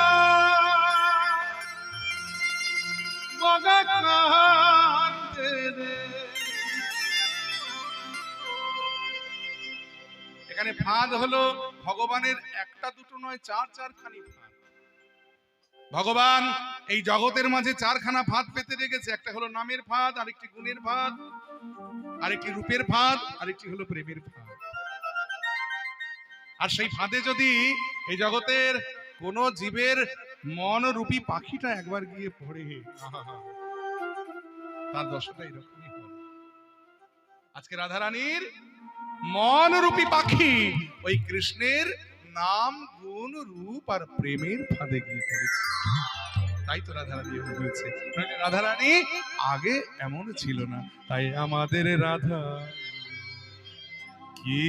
বগা কান্দে রে। এখানে ফাঁদ হলো ভগবানের একটা দুটো নয়, চারখানি ফাঁদ। ভগবান এই জগতের মাঝে চারখানা ফাঁদ পেতে রেখেছে। একটা হলো নামের ফাঁদ, আরেকটি গুণের ফাঁদ, আরেকটি রূপের ফাঁদ, আরেকটি হলো প্রেমের ফাঁদ। আর সেই ফাঁদে যদি এই জগতের কোন জীবের মন রূপী পাখিটা একবার গিয়ে পড়ে, তার দশাটা এরকমই হবে। আজকে রাধারানীর মন রূপী পাখি ওই কৃষ্ণের নাম গুণ রূপ আর প্রেমের ফাঁদে গিয়ে পড়েছে। তাই তো রাধারানী এমন হয়েছে। রাধারানী আগে এমন ছিল না। তাই আমাদের রাধা কি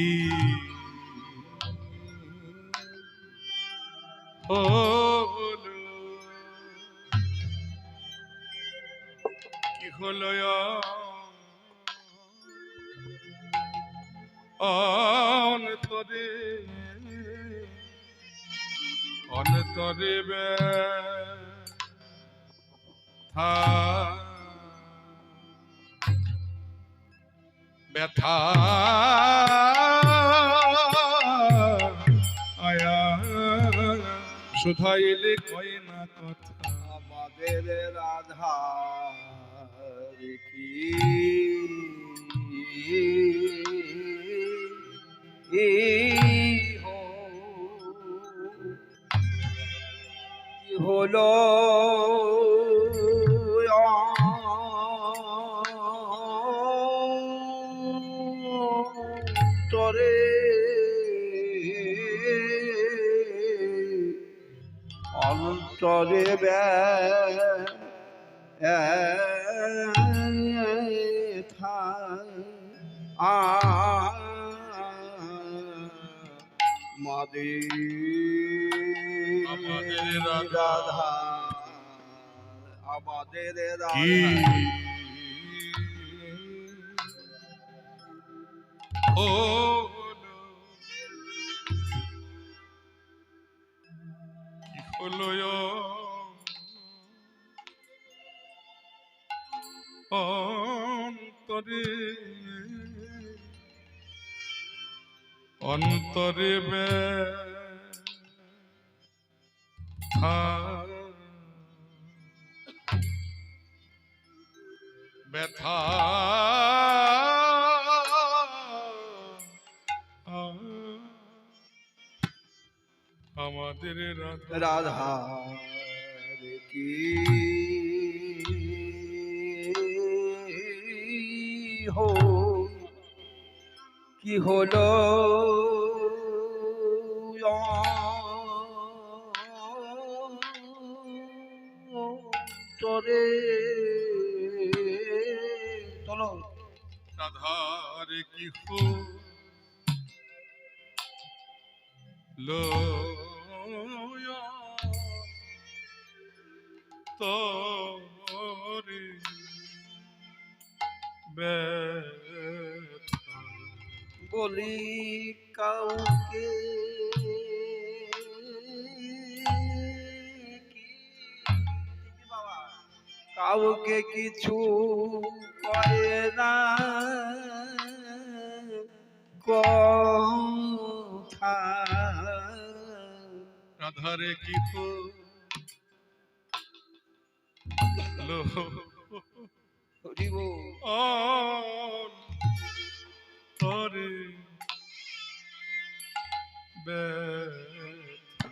হলো, কি হলো অন্তরে, অন্তরে ব্যথা, ব্যথা আয়া শুধাইলে কয় না কথা। আমাদের রাধা কি হলো তরে অন্তরে ব্যথা আমাদের রাধা, আমাদের রাধা হলো অন্তরে, অন্তরে ব্যথা, ব্যথা আমাদের আমাদের রাধা রাধা কি হো কি হলো তোরে চলো রাধার কি হো লো তোরে ব্যথা বলি কাউকে কাউকে কিছু কয় না কথা রাধারে কি হো লো হরিব তোরে ব্যথা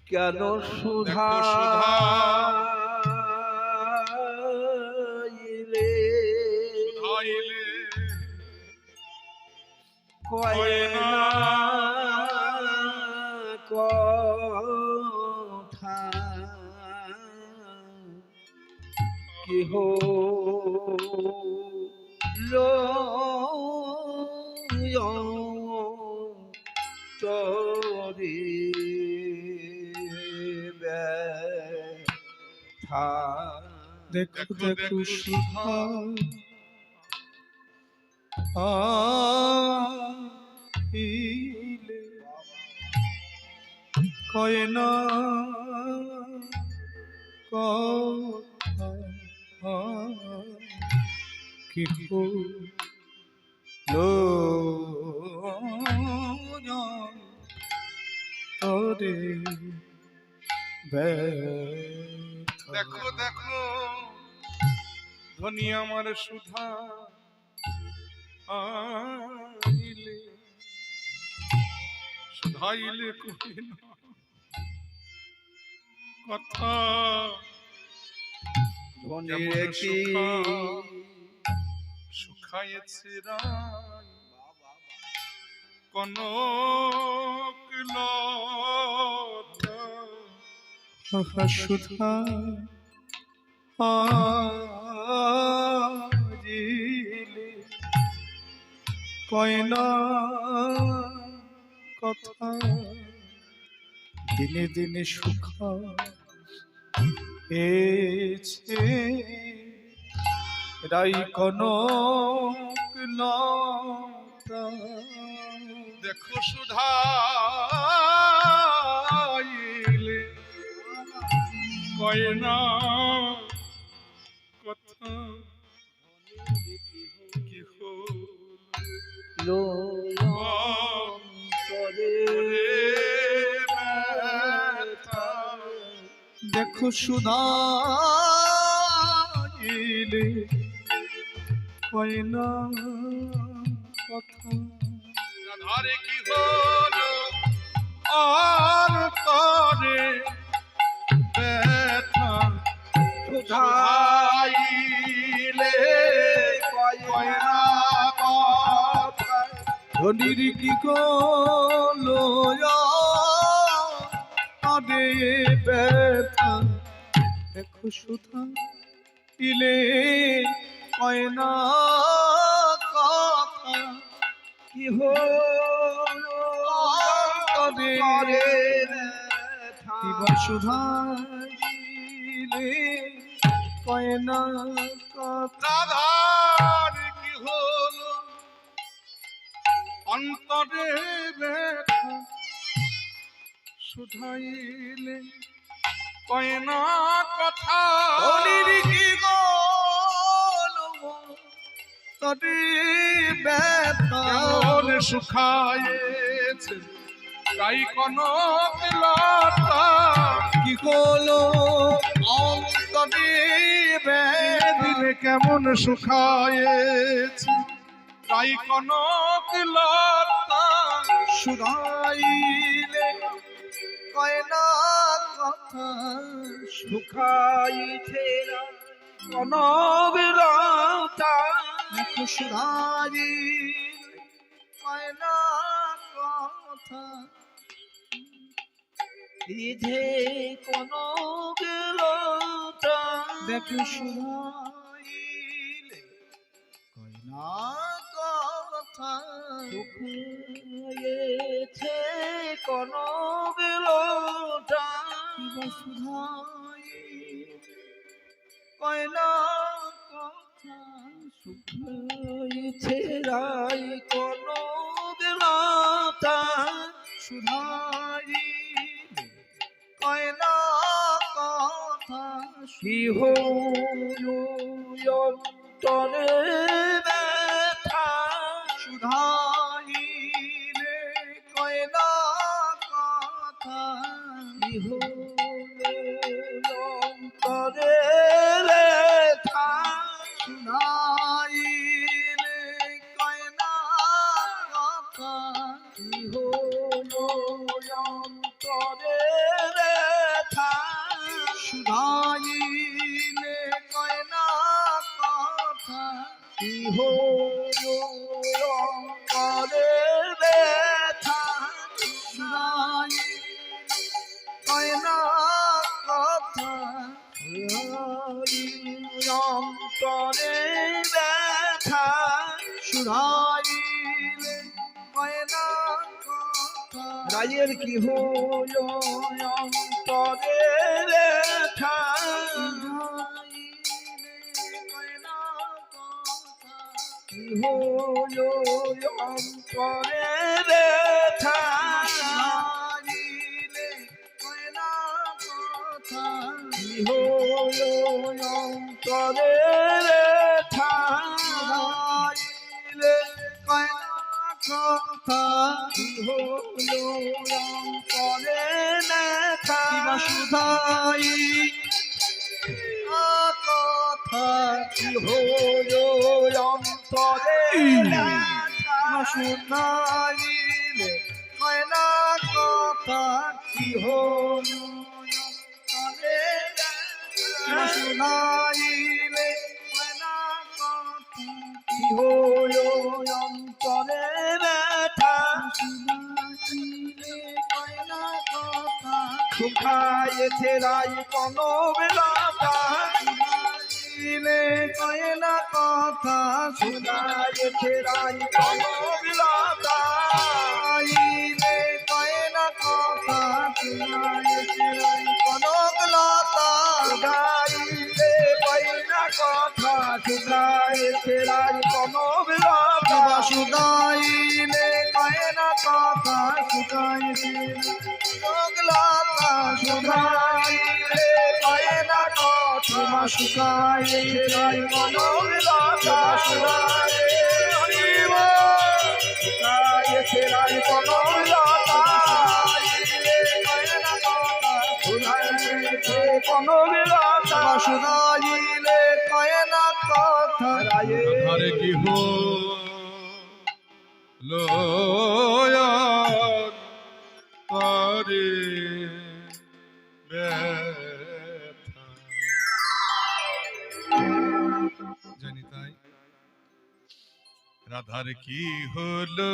কেন সুধা দেখো সুধা সুধাইলে কয় না কথা কি হলো তোরে ব্যথা দেখো দেখো সুধা আইলে কয় না কথা কি হলো তোরে ব্যথা দেখো দেখো ধনী আমার সুধা আইলে সুধাইলে কহিন কথা ধনীরে কি শুকায়েছে রায় কনক লতা সুধা আজিলে কয় না কথা দিনে দিনে সুখা এছে রাই কনক লতা দেখো সুধাইলে কয় না কথা কি হলো ব্যথা দেখো সুধাইলে কয় না কথা রাধারে কি হলো আর করে ব্যথা সুধাইলে কয় না কথা ধনির কি গলো আরে ব্যথা দেখো সুধা ইলে কয় না কথা কি হলো আরে ব্যথা সুধা ইলে কয় না কথা রাধার কি হলো অন্তরে ব্যথা শুধাইলে কয় না কথা ধনির কি গলো তবে ব্যথা কেমন শুকায়েছে তাই কনক লতা কি হলো অন্তরে ব্যথা দিলে কেমন শুকায়েছে তাই কনক লতা সুধাইলে কয় না কথা শুকাইছে কনকলতা দেখো সুধারি কয় না কথা ইধে কনকলতা দেখো সুধারি কয় না কথা শুকাইছে কনকলতা সুধারি কয় না কথা শুকাইছে রাই কনকলতা সুধারি কয় না কথা কি হলো অন্তরে ব্যথা সুধারি কয় না কথা কি হলো অন্তরে ব্যথা সুধারি কয় না কথা কি হলো অন্তরে ব্যথা সুধারি কয় না কথা কি হলো অন্তরে ব্যথা সুধারি কয় না কথা অন্তরে ব্যথা সুধারি কয় না কথা রায়ের কি হলো অন্তরে ব্যথা কি হলো অন্তরে ব্যথা কি হলো অন্তরে ব্যথা কি হলো অন্তরে ব্যথা সুধাই কথা কি হলো অন্তরে ব্যথা শুনাইলে কয় না কথা কি হলো শুনাইলে কয় না কথা কি হলো অন্তরে ব্যথা শুনাইলে কয় না কথা শুকায়েছে রাই কনকলতা শুনাইলে কয় না কথা শুকায়েছে রাই কনকলতা শুনাইলে কয় না কথা শুনাইলে কনকলতা শুকাইলে কইনা কথা শুকায়েছে রাই কনকলতা সুদাইলে কয় না কথা শুকাইছে কনকলতা সুদাইলে কয় না কথা শুকাইছে কনকলতা শুকায়েছে রাই কনকলতা শুকায়েছে কনকলতা সুদাইলে কয় না কথা রাধার কি হলো অন্তরে ব্যথা জানি তাই রাধার কি হলো